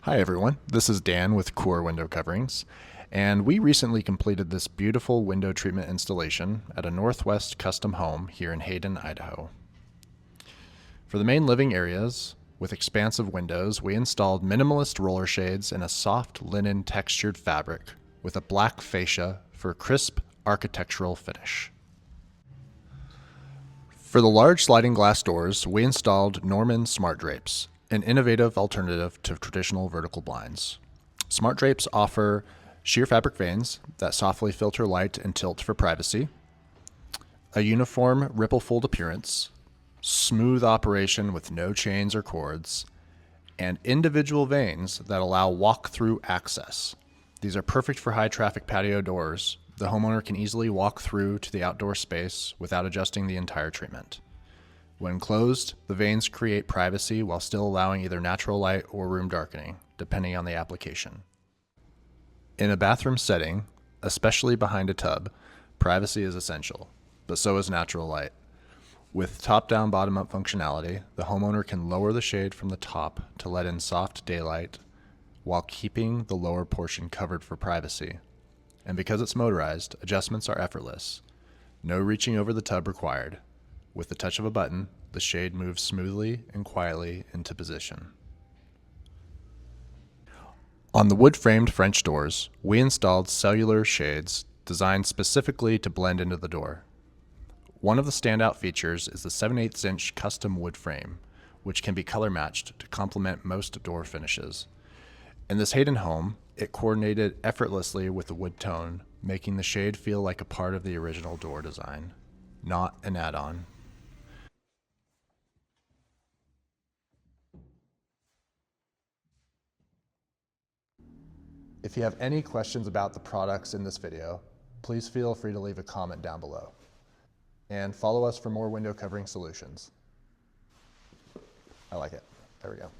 Hi everyone, this is Dan with Core Window Coverings, and we recently completed this beautiful window treatment installation at a Northwest custom home here in Hayden, Idaho. For the main living areas, with expansive windows, we installed minimalist roller shades in a soft linen textured fabric with a black fascia for a crisp architectural finish. For the large sliding glass doors, we installed Norman Smart Drapes, an innovative alternative to traditional vertical blinds. Smart Drapes offer sheer fabric vanes that softly filter light and tilt for privacy, a uniform ripple fold appearance, smooth operation with no chains or cords, and individual vanes that allow walk-through access. These are perfect for high-traffic patio doors. The homeowner can easily walk through to the outdoor space without adjusting the entire treatment. When closed, the vanes create privacy while still allowing either natural light or room darkening, depending on the application. In a bathroom setting, especially behind a tub, privacy is essential, but so is natural light. With top-down, bottom-up functionality, the homeowner can lower the shade from the top to let in soft daylight while keeping the lower portion covered for privacy. And because it's motorized, adjustments are effortless. No reaching over the tub required. With the touch of a button, the shade moves smoothly and quietly into position. On the wood-framed French doors, we installed cellular shades designed specifically to blend into the door. One of the standout features is the 7/8 inch custom wood frame, which can be color matched to complement most door finishes. In this Hayden home, it coordinated effortlessly with the wood tone, making the shade feel like a part of the original door design, not an add-on. If you have any questions about the products in this video, please feel free to leave a comment down below. And follow us for more window covering solutions. I like it. There we go.